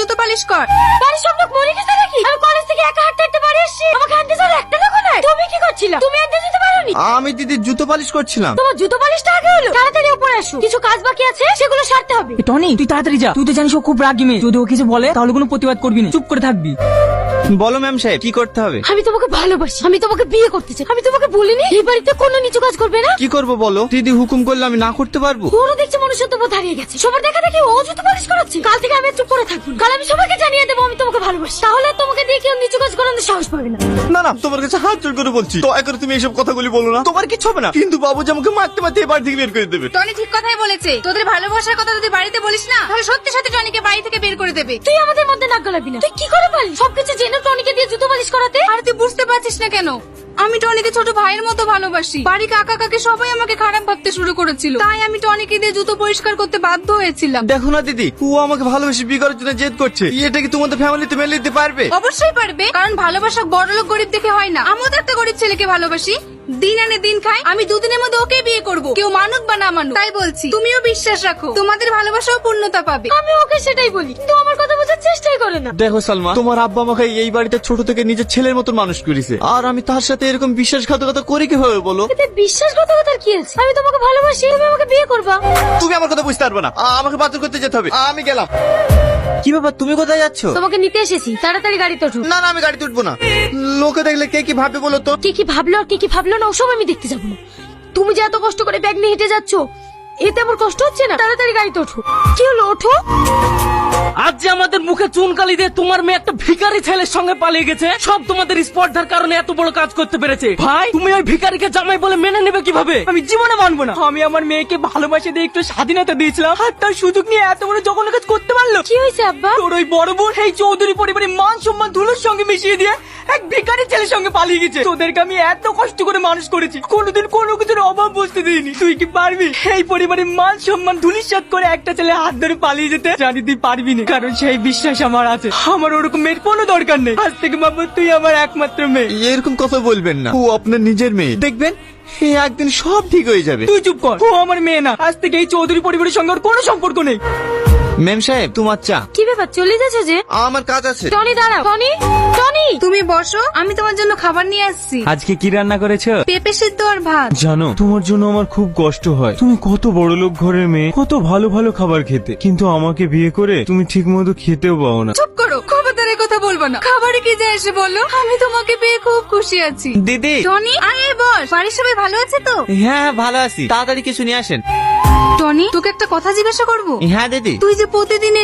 জুতো পালিশ কর। বাড়ির সব লোক মরে গেছে নাকি? আমি কলেজ থেকে একা হাঁটতে হাঁটতে বাড়ি এসেছি, আমাকে আনতে যাওয়ার একটা লোক নাই। তুমি কি করছিলা? তুমি আনতে যেতে পারোনি? আমি দিদির জুতো পালিশ করছিলাম। তোমার জুতো পালিশটা আগে হলো, তাড়াতাড়ি উপরে আসো, কিছু কাজ বাকি আছে সেগুলো সারতে হবে। টনি তুই তাড়াতাড়ি যা, তুই তো জানিস ও খুব রাগী মেয়ে, যদি ও কিছু বলে তাহলে কোনো প্রতিবাদ করবি না, চুপ করে থাকবি। বলো ম্যাম সাহেব কি করতে হবে? আমি তোমাকে ভালোবাসি, আমি তোমাকে বিয়ে করতে চাই। আমি তোমাকে বলিনি এই বাড়িতে কোনো নিচু কাজ করবে না? কি করব বলো? দিদি হুকুম করলে আমি না করতে পারবো? ওরও দেখছি মনুষ্যত্ব বোধ হারিয়ে গেছে, সবার দেখা দেখি ও জুতো পালিশ করাচ্ছে। কাল থেকে আমি আর চুপ করে থাকবো না। কাল আমি সবাইকে জানিয়ে দেবো আমি তোমাকে ভালোবাসি, তাহলে আর তোমাকে দিয়ে কেউ নিচু কাজ করানোর সাহস পাবে না। না না, তোমার কাছে হাত জোড় করে বলছি, দয়া করে তুমি এইসব কথাগুলি বলো না। তোমার কিছু হবে না, কিন্তু বাবুজি আমাকে মারতে মারতে এই বাড়ি থেকে বের করে দেবে। টনি ঠিক কথাই বলেছে, তোদের ভালোবাসার কথা যদি বাড়িতে বলিস না তাহলে সত্যি সত্যি টনিকে বাড়ি থেকে বের করে দেবে। তুই আমাদের মধ্যে নাক গলাবি না। তুই কি করে পারলি সবকিছু জেনে টনিকে দিয়ে জুতো পালিশ করাতে? আর তুই বুঝতে পারছিস না কেন? আমি টনিকে ছোট ভাইয়ের মতো ভালোবাসি। বাড়ি কাকা কাকে সবাই আমাকে খারাপ ভাবতে শুরু করেছিল, তাই আমি টনিকে দিয়ে জুতো পরিষ্কার করতে বাধ্য হয়েছিলাম। দেখো না দিদি, ও আমাকে ভালোবেসে বিয়ে করার জন্য জেদ করছে। এটা কি তোমাদের ফ্যামিলিতে মেনে নিতে পারবে? অবশ্যই পারবে, কারণ ভালোবাসা বড়লোক গরিব দেখে হয় না। আমিও তো একটা গরিব ছেলেকে ভালোবাসি, দিন আনে দিন খাই। আমি দুদিনের মধ্যে ওকে বিয়ে করব, কেউ মানুক বা না মানুক। তাই বলছি তুমিও বিশ্বাস রাখো, তোমাদের ভালোবাসাও পূর্ণতা পাবে। আমি ওকে সেটাই বলি, কিন্তু আমার কথা বোঝার চেষ্টাই করে না। দেখো সালমা, তোমার আব্বা আমাকে এই বাড়িতে ছোট থেকে নিজের ছেলের মতো মানুষ করেছে, আর আমি তার সাথে এরকম বিশ্বাসঘাতকতা করি কিভাবে বলো? এতে বিশ্বাসঘাতকতার কি আছে? আমি তোমাকে ভালোবাসি, তুমি আমাকে বিয়ে করবা। তুমি আমার কথা বুঝতে পারবে না, আমাকে বাতিল করতে যেতে হবে। আমি গেলাম। কি ব্যাপার, তুমি কোথায় যাচ্ছ? তোমাকে নিতে এসেছি, তাড়াতাড়ি গাড়িতে ওঠো। না না, আমি গাড়িতে উঠবো না। লোকে দেখলে কে কি ভাববে বলো তো? কে কি ভাবলো আর কে কি ভাবলো না ওসব আমি দেখতে যাবো না। তুমি যে এত কষ্ট করে ব্যাগ নিয়ে হেঁটে যাচ্ছ, এতে আমার কষ্ট হচ্ছে না? তাড়াতাড়ি গাড়িতে ওঠো। কি হলো, ওঠো। আজ যে আমাদের মুখে চুনকালি দিয়ে তোমার মেয়ে একটা ভিখারি ছেলের সঙ্গে পালিয়ে গেছে, সব তোমাদের স্পর্ধার কারণে এত বড় কাজ করতে পেরেছে। ভাই তুমি ওই ভিখারিকে জামাই বলে মেনে নেবে কিভাবে? আমি জীবনে মানবো না। আমি আমার মেয়েকে ভালোবাসে দিয়ে একটু স্বাধীনতা দিয়েছিলাম, আর তার সুযোগ নিয়ে এত বড় জঘন্য কাজ করতে পারলো। কি হয়েছে আব্বা? তোর ওই বড় বোন এই চৌধুরী পরিবারের মান সম্মান ধুলোর সঙ্গে মিশিয়ে দিয়ে এক ভিখারি ছেলের সঙ্গে পালিয়ে গেছে। তোদেরকে আমি এত কষ্ট করে মানুষ করেছি, কোনোদিন কোনো কিছুর অভাব বুঝতে দিইনি। তুই কি পারবি এই পরিবারের মান সম্মান ধুলিসাৎ করে একটা ছেলে হাত ধরে পালিয়ে যেতে? জানি তুই পারবি না, কারণ সেই বিশ্বাস আমার আছে। আমার ওরকম মেয়ের কোনো দরকার নেই। আজ থেকে বাবু তুই আমার একমাত্র মেয়ে। এরকম কথা বলবেন না, ও আপনার নিজের মেয়ে। দেখবেন একদিন সব ঠিক হয়ে যাবে। তুই চুপ কর, ও আমার মেয়ে না। আজ থেকে এই চৌধুরী পরিবারের সঙ্গে ওর কোনো সম্পর্ক নেই। ম্যাম সাহেব, তোমার চা। কি ব্যাপার, চলে যাচ্ছে যে? আমার কাজ আছে। টনি দাঁড়াও। টনি, টনি তুমি বসো, আমি তোমার জন্য খাবার নিয়ে আসছি। আজকে কি রান্না করেছো? পেঁপে সিদ্ধ আর ভাত। জানো তোমার জন্য আমার খুব কষ্ট হয়। তুমি কত বড় লোক ঘরের মেয়ে, কত ভালো ভালো খাবার খেতে, কিন্তু আমাকে বিয়ে করে তুমি ঠিক মতো খেতেও পাও না। চুপ করো, খবরদারের কথা বলবো না। খাবারে কি যায় এসে বলো, আমি তোমাকে পেয়ে খুব খুশি আছি। দিদি। টনি আয় আয় বস। বাড়ির সবাই ভালো আছে তো? হ্যাঁ ভালো আছি, তাড়াতাড়ি কিছু নিয়ে আসেন। টনি তোকে একটা কথা জিজ্ঞাসা করবো। হ্যাঁ দিদি। তুই যে প্রতিদিন